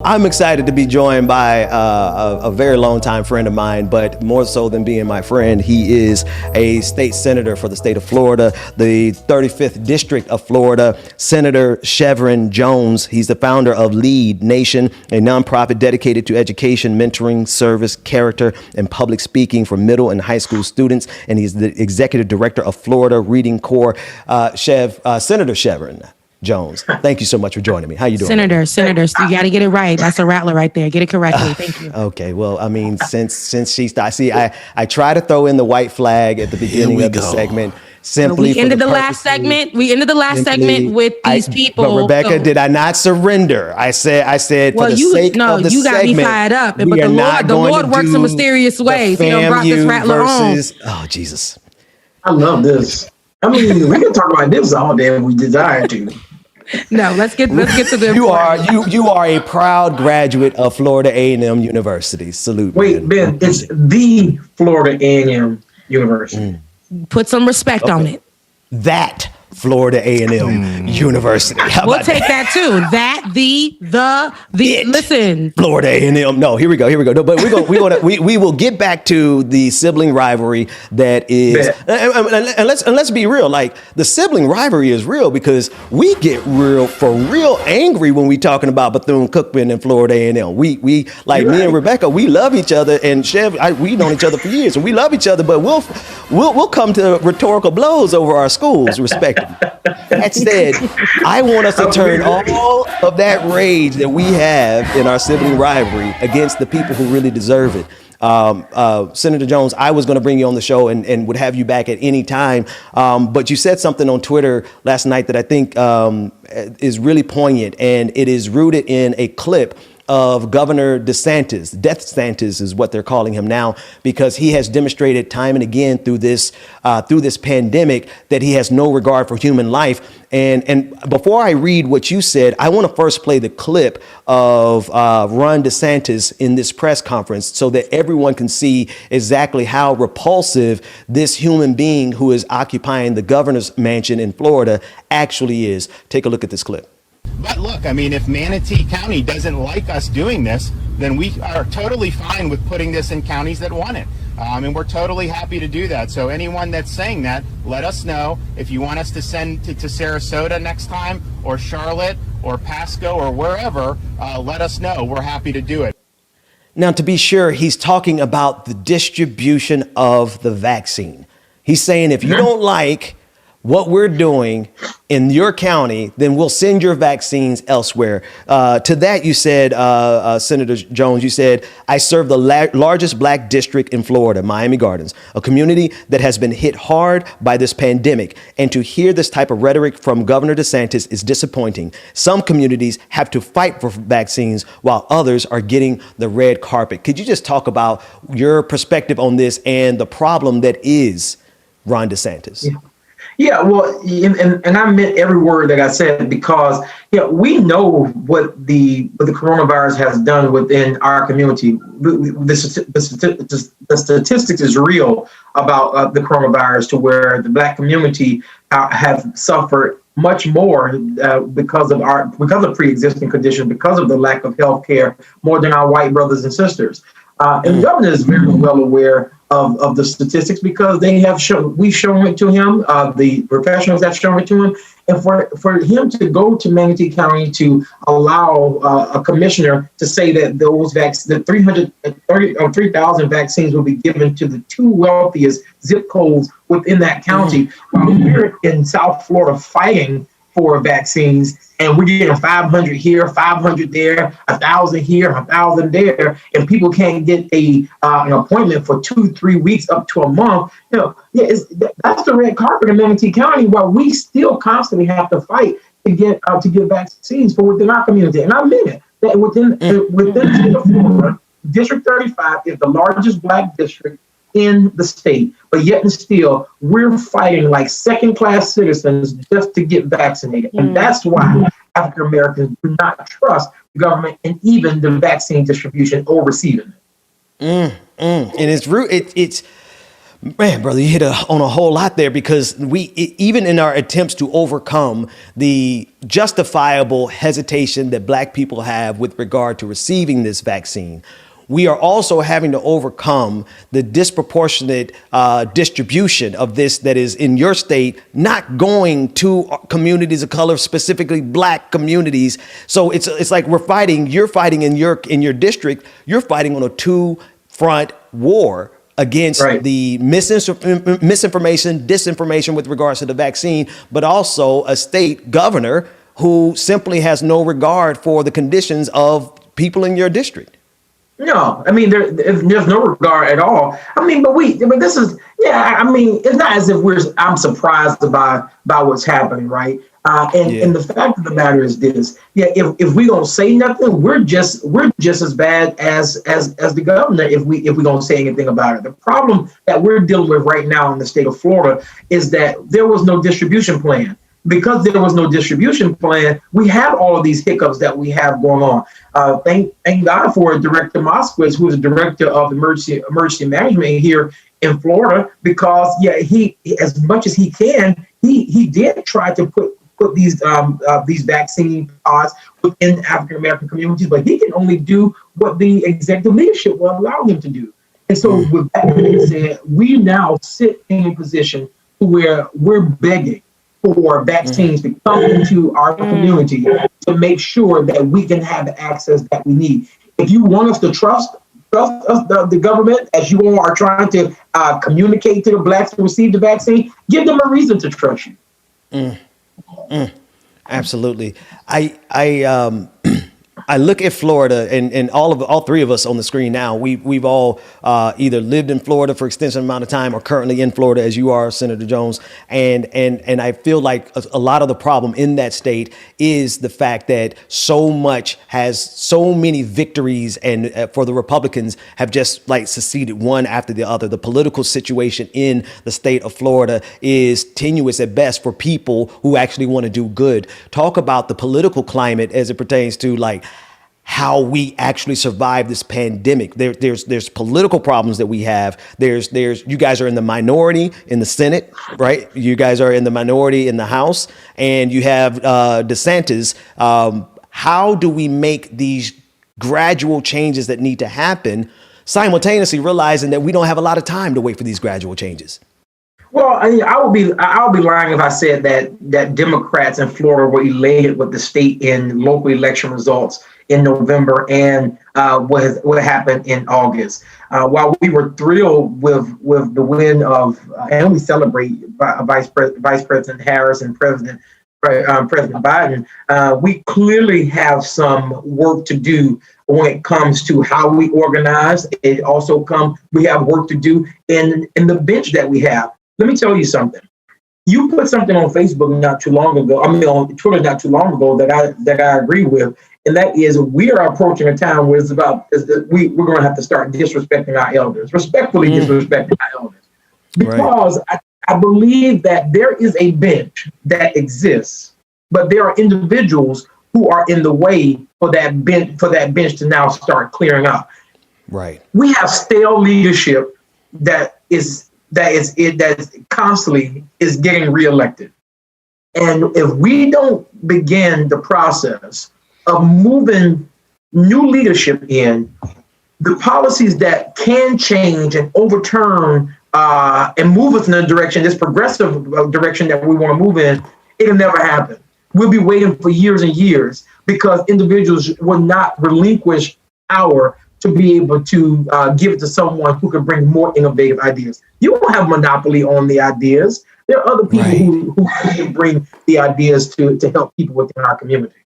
I'm excited to be joined by a very long time friend of mine, but more so than being my friend, he is a state senator for the state of Florida, the 35th District of Florida, Senator Shevrin Jones. He's the founder of Lead Nation, a nonprofit dedicated to education, mentoring, service, character, and public speaking for middle and high school students. And he's the executive director of Florida Reading Corps. Senator Shevrin Jones, thank you so much for joining me. How you doing? Senator, you got to get it right. That's a rattler right there. Get it correctly. Thank you. Okay. Well, I mean, since she started, see, I try to throw in the white flag at the beginning of the segment. Simply we ended the last segment. We ended the last segment with these people. But Rebecca, did I not surrender? I said well, for the sake of the you got segment, me fired up. But the Lord works in mysterious ways. He done brought this rattler on. Oh, Jesus. I love this. I mean, we can talk about this all day if we desire to. No, let's get to the. You are a proud graduate of Florida A&M University. Salute. Wait, Ben, it's the Florida A&M University. Put some respect on it. That Florida A&M University. We'll take that too. That the listen. Florida A&M. No, here we go. No, but we will get back to the sibling rivalry that is, and let's be real. Like, the sibling rivalry is real because we get real angry when we talking about Bethune-Cookman and Florida A&M. We like me and Rebecca. We love each other, and we've known each other for years, and we love each other. But we'll come to rhetorical blows over our schools, respectively. That said, I want us to turn all of that rage that we have in our sibling rivalry against the people who really deserve it. Senator Jones, I was going to bring you on the show and would have you back at any time. But you said something on Twitter last night that I think is really poignant, and it is rooted in a clip of Governor DeSantis. Death DeSantis is what they're calling him now, because he has demonstrated time and again through this pandemic that he has no regard for human life. And before I read what you said, I want to first play the clip of Ron DeSantis in this press conference so that everyone can see exactly how repulsive this human being who is occupying the governor's mansion in Florida actually is. Take a look at this clip. But look, I mean, if Manatee County doesn't like us doing this, then we are totally fine with putting this in counties that want it. And we're totally happy to do that. So anyone that's saying that, let us know. If you want us to send to Sarasota next time, or Charlotte, or Pasco, or wherever, let us know. We're happy to do it. Now, to be sure, he's talking about the distribution of the vaccine. He's saying if you don't like what we're doing in your county, then we'll send your vaccines elsewhere. To that, you said, Senator Jones, you said, I serve the largest black district in Florida, Miami Gardens, a community that has been hit hard by this pandemic. And to hear this type of rhetoric from Governor DeSantis is disappointing. Some communities have to fight for vaccines while others are getting the red carpet. Could you just talk about your perspective on this and the problem that is Ron DeSantis? Yeah, well, and I meant every word that I said, because we know what the coronavirus has done within our community. The statistics is real about the coronavirus, to where the black community have suffered much more because of pre-existing conditions, because of the lack of health care, more than our white brothers and sisters. And the governor is very well aware of the statistics, because we've shown it to him, the professionals have shown it to him. And for him to go to Manatee County to allow a commissioner to say that the 3,000 vaccines will be given to the two wealthiest zip codes within that county, while we're in South Florida fighting for vaccines, and we're getting 500 here, 500 there, 1,000 here, 1,000 there, and people can't get an appointment for 2-3 weeks, up to a month. That's the red carpet in Manatee County, while we still constantly have to fight to get vaccines for within our community. And I mean it, that within the state of Florida, District 35 is the largest black district in the state, but yet and still we're fighting like second-class citizens just to get vaccinated. And that's why African Americans do not trust the government and even the vaccine distribution or receiving it. And it's Man, brother, you hit on a whole lot there, because even in our attempts to overcome the justifiable hesitation that Black people have with regard to receiving this vaccine, we are also having to overcome the disproportionate distribution of this that is in your state, not going to communities of color, specifically Black communities. So it's like you're fighting in your district, you're fighting on a two-front war against the misinformation, disinformation with regards to the vaccine, but also a state governor who simply has no regard for the conditions of people in your district. No, I mean, there's no regard at all. I mean, but this is, I mean, it's not as if I'm surprised by what's happening, right? And the fact of the matter is this: if we don't say nothing, we're just as bad as the governor if we don't say anything about it. The problem that we're dealing with right now in the state of Florida is that there was no distribution plan. Because there was no distribution plan, we have all of these hiccups that we have going on. Thank God for Director Moskowitz, who is the director of emergency management here in Florida, because he, as much as he can, he did try to put these vaccine pods within African American communities, but he can only do what the executive leadership will allow him to do. And so, with that being said, we now sit in a position where we're begging for vaccines to come into our community to make sure that we can have the access that we need. If you want us to trust us, the government, as you all are trying to communicate to the Blacks to receive the vaccine, give them a reason to trust you. Absolutely. I look at Florida, and all three of us on the screen now, we've all either lived in Florida for extensive amount of time or currently in Florida, as you are, Senator Jones. And I feel like a lot of the problem in that state is the fact that so many victories and for the Republicans have just like seceded one after the other. The political situation in the state of Florida is tenuous at best for people who actually want to do good. Talk about the political climate as it pertains to like how we actually survive this pandemic. There's political problems that we have. There's you guys are in the minority in the Senate, right? You guys are in the minority in the House, and you have DeSantis. How do we make these gradual changes that need to happen, simultaneously realizing that we don't have a lot of time to wait for these gradual changes? Well, I would be lying if I said that Democrats in Florida were elated with the state and local election results in November and what happened in August. While we were thrilled with the win of, and we celebrate Vice President Harris and President Biden, we clearly have some work to do when it comes to how we organize. We have work to do in the bench that we have. Let me tell you something. You put something on Facebook not too long ago, on Twitter not too long ago that I agree with, and that is we are approaching a time where we're going to have to start disrespecting our elders, respectfully disrespecting our elders. Because I believe that there is a bench that exists, but there are individuals who are in the way for that bench to now start clearing up. Right. We have stale leadership that constantly is getting reelected. And if we don't begin the process of moving new leadership in, the policies that can change and overturn and move us in a direction, this progressive direction that we want to move in, it'll never happen. We'll be waiting for years and years because individuals will not relinquish power to be able to give it to someone who can bring more innovative ideas. You won't have monopoly on the ideas. There are other people who can bring the ideas to help people within our community.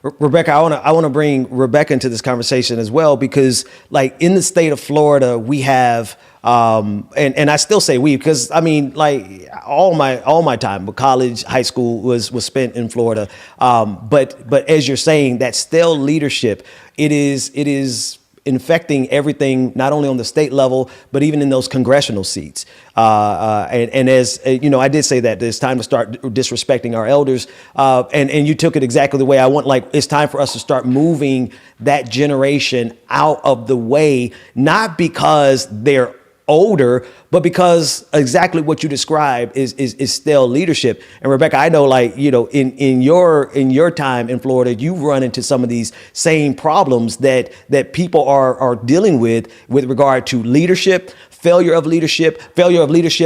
Rebecca, I want to bring Rebecca into this conversation as well, because like in the state of Florida, we have and I still say we, because I mean, like all my time, but college, high school was spent in Florida. But as you're saying, that stale leadership, it is infecting everything, not only on the state level, but even in those congressional seats. And as you know, I did say that it's time to start disrespecting our elders. And you took it exactly the way I want. Like, it's time for us to start moving that generation out of the way, not because they're older, but because exactly what you described is stale leadership. And Rebecca, I know, like, you know, in your time in Florida, you run into some of these same problems that people are dealing with regard to leadership, failure of leadership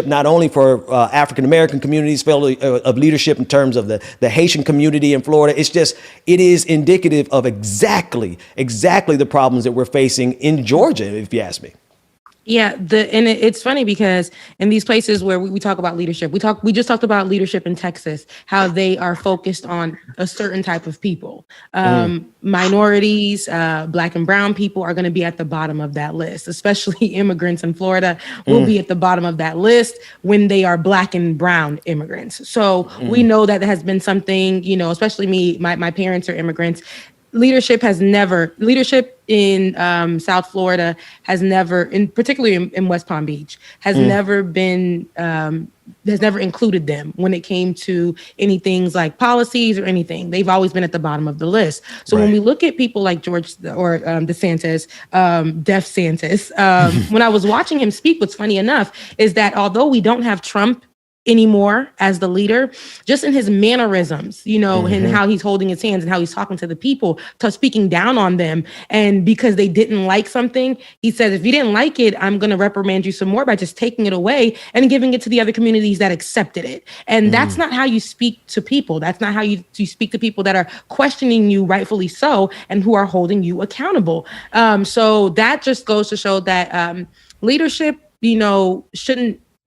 not only for African American communities, failure of leadership in terms of the Haitian community in Florida. It is indicative of exactly the problems that we're facing in Georgia, if you ask me. Yeah, it's funny because in these places where we talk about leadership, we just talked about leadership in Texas, how they are focused on a certain type of people. Minorities, Black and brown people are going to be at the bottom of that list, especially immigrants in Florida will be at the bottom of that list when they are Black and brown immigrants. So we know that has been something, you know, especially me, my parents are immigrants. Leadership in South Florida has never, particularly in West Palm Beach, has never been, has never included them when it came to any things like policies or anything. They've always been at the bottom of the list. So when we look at people like George or DeSantis, when I was watching him speak, what's funny enough is that although we don't have Trump anymore as the leader, just in his mannerisms, you know, and how he's holding his hands and how he's talking to the people, to speaking down on them. And because they didn't like something, he says, if you didn't like it, I'm going to reprimand you some more by just taking it away and giving it to the other communities that accepted it. And that's not how you speak to people. That's not how you speak to people that are questioning you, rightfully so, and who are holding you accountable. So that just goes to show that leadership, you know,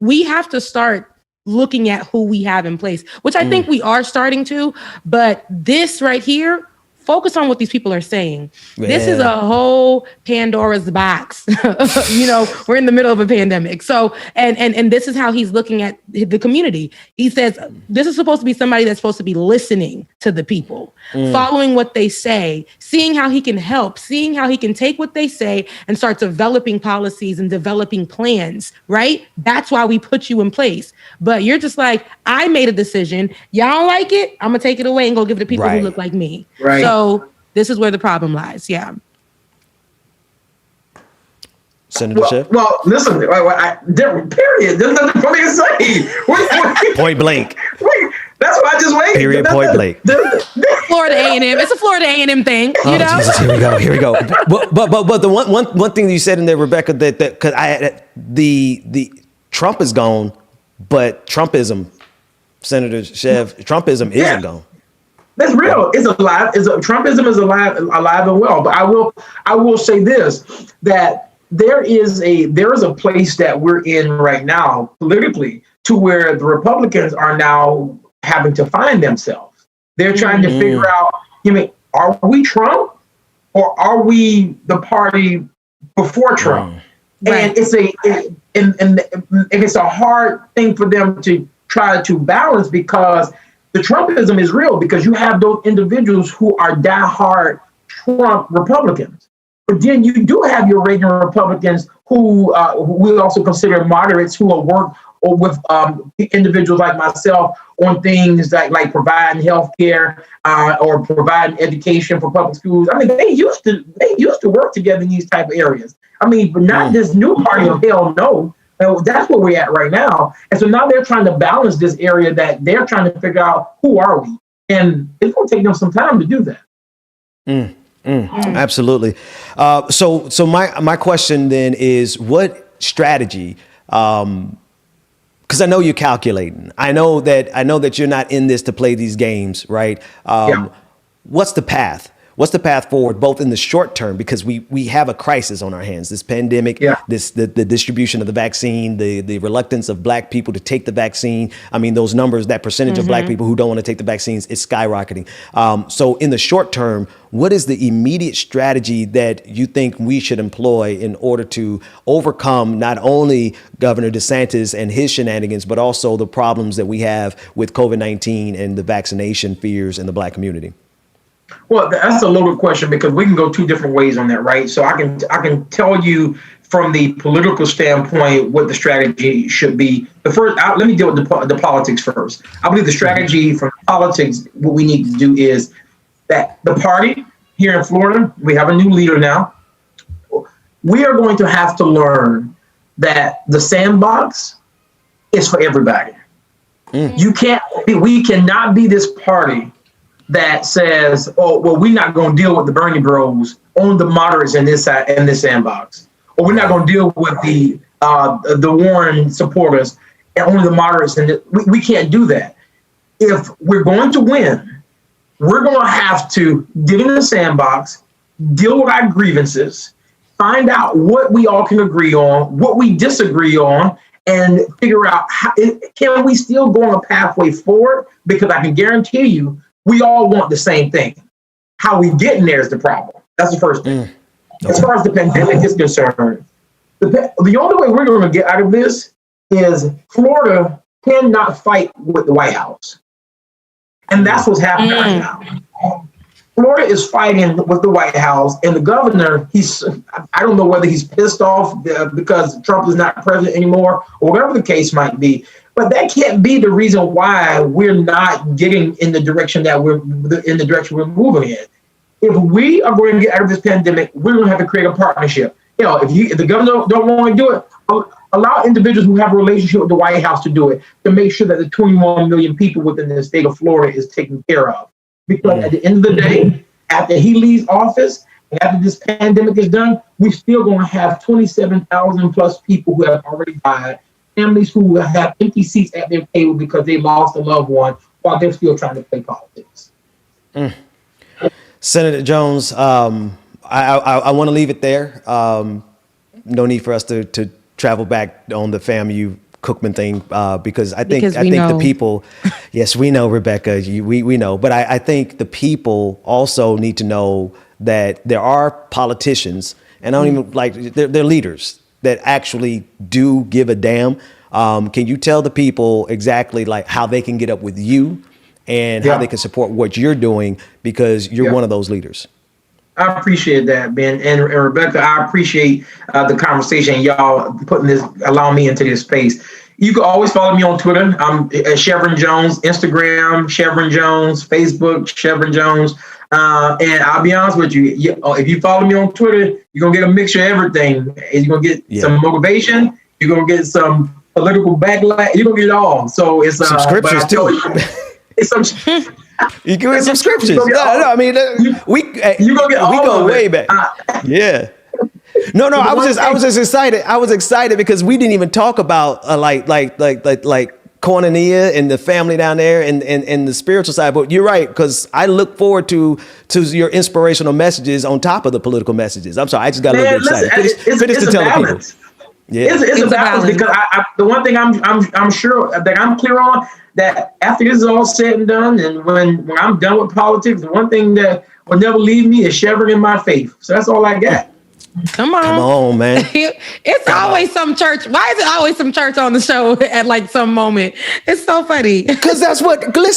we have to start looking at who we have in place, which I think we are starting to, but this right here, focus on what these people are saying. Yeah. This is a whole Pandora's box. You know, we're in the middle of a pandemic. So, and this is how he's looking at the community. He says, this is supposed to be somebody that's supposed to be listening to the people, following what they say, seeing how he can help, seeing how he can take what they say and start developing policies and developing plans, right? That's why we put you in place. But you're just like, I made a decision. Y'all don't like it? I'm going to take it away and go give it to people who look like me. Right. So this is where the problem lies. Yeah. Senator Shev? Well, listen, period. There's nothing for me to say. Point blank. That's why I just waited. Period, point blank. Florida A&M. It's a Florida A&M thing. You know? Jesus, here we go. But the one thing that you said in there, Rebecca, that because the Trump is gone, but Trumpism, Senator Shev, Trumpism isn't gone. That's real. It's alive. Trumpism is alive and well. But I will say this, that there is a place that we're in right now politically to where the Republicans are now having to find themselves. They're trying to figure out, are we Trump or are we the party before Trump? And it's a hard thing for them to try to balance, because the Trumpism is real, because you have those individuals who are diehard Trump Republicans. But then you do have your Reagan Republicans who we also consider moderates, who will work with individuals like myself on things like providing health care or providing education for public schools. I mean, they used to work together in these type of areas. I mean, but not this new party of hell no. That's where we're at right now. And so now they're trying to balance this area, that they're trying to figure out who are we. And it's going to take them some time to do that. Absolutely. So my question then is, what strategy, because I know you're calculating. I know that you're not in this to play these games, right? What's the path? What's the path forward, both in the short term, because we have a crisis on our hands, this pandemic, the distribution of the vaccine, the reluctance of Black people to take the vaccine. I mean, those numbers, that percentage of Black people who don't want to take the vaccines, is skyrocketing. So in the short term, what is the immediate strategy that you think we should employ in order to overcome not only Governor DeSantis and his shenanigans, but also the problems that we have with COVID-19 and the vaccination fears in the Black community? Well, that's a loaded question because we can go two different ways on that, right? So I can tell you from the political standpoint what the strategy should be. Let me deal with the politics first. I believe the strategy from politics, what we need to do is that the party here in Florida, we have a new leader now. We are going to have to learn that the sandbox is for everybody. We cannot be this party that says, "Oh, well, we're not going to deal with the Bernie Bros, only the moderates in this sandbox, or we're not going to deal with the Warren supporters and only the moderates." We can't do that. If we're going to win, we're going to have to get in the sandbox, deal with our grievances, find out what we all can agree on, what we disagree on, and figure out can we still go on a pathway forward? Because I can guarantee you, we all want the same thing. How we get in there is the problem. That's the first thing. As far as the pandemic is concerned, the only way we're going to get out of this is Florida cannot fight with the White House. And that's what's happening right now. Florida is fighting with the White House, and the governor, I don't know whether he's pissed off because Trump is not president anymore or whatever the case might be. But that can't be the reason why we're not getting in the direction that we're moving in. If we are going to get out of this pandemic, we're going to have to create a partnership. If the governor don't want to do it, allow individuals who have a relationship with the White House to do it, to make sure that the 21 million people within the state of Florida is taken care of. Because at the end of the day, after he leaves office, and after this pandemic is done, we're still going to have 27,000 plus people who have already died, families who will have empty seats at their table because they lost a loved one while they're still trying to play politics. Senator Jones, I want to leave it there. No need for us to travel back on the FAMU Cookman thing because I think the people, yes, we know, Rebecca, we know, but I think the people also need to know that there are politicians, and I don't even they're leaders that actually do give a damn. Can you tell the people exactly how they can get up with you and how they can support what you're doing, because you're one of those leaders? I appreciate that, Ben. And Rebecca, I appreciate the conversation, y'all allowing me into this space. You can always follow me on Twitter. I'm at Shevrin Jones, Instagram, Shevrin Jones, Facebook, Shevrin Jones. And I'll be honest with you, if you follow me on Twitter, you're going to get a mixture of everything. You're going to get some motivation. You're going to get some political backlash. You're going to get it all. So it's some scriptures too. It's some. You can read some scriptures. I mean, we go way back. Yeah. No, I was just excited. I was excited because we didn't even talk about like koinonia and the family down there and the spiritual side. But you're right, because I look forward to your inspirational messages on top of the political messages. I'm sorry, I just got a little bit excited. Finish to tell the people. Yeah, it's a balance because the one thing I'm sure that I'm clear on, that after this is all said and done, and when I'm done with politics, the one thing that will never leave me is Shevrin in my faith. So that's all I got. Come on, man. It's always some church. Why is it always some church on the show at some moment? It's so funny. Because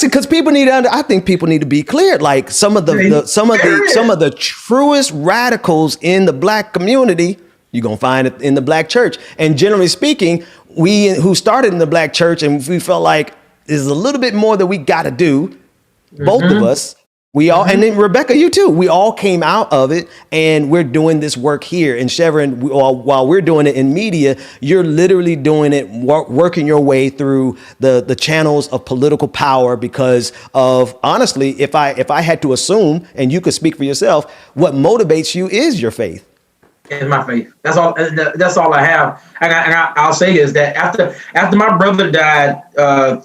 because people need to I think people need to be clear. Like some of the truest radicals in the Black community, you're going to find it in the Black church. And generally speaking, we who started in the Black church and we felt like there's a little bit more that we got to do. Both of us. We all, and then Rebecca, you too. We all came out of it, and we're doing this work here. And Shevrin, while we're doing it in media, you're literally doing it, working your way through the channels of political power. Because of, honestly, if I had to assume, and you could speak for yourself, what motivates you is your faith. In my faith. That's all. That's all I have. And I'll say is that after my brother died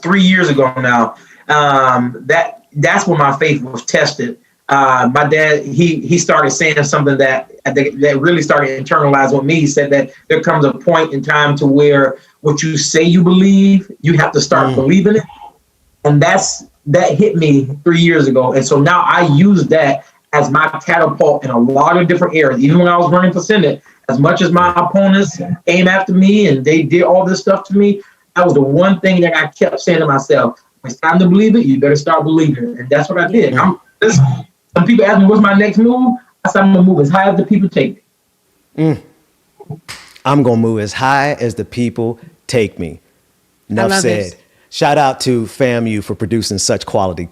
3 years ago now, that's when my faith was tested. My dad, he started saying something that really started internalizing with me. He said that there comes a point in time to where what you say you believe, you have to start believing it. And that hit me 3 years ago. And so now I use that as my catapult in a lot of different areas. Even when I was running for Senate, as much as my opponents came after me and they did all this stuff to me, that was the one thing that I kept saying to myself: when it's time to believe it, you better start believing it. And that's what I did. Some people ask me what's my next move, I said I'm gonna move as high as the people take me. I'm going to move as high as the people take me. Enough love said. it. Shout out to FAMU for producing such quality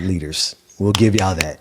leaders. We'll give y'all that.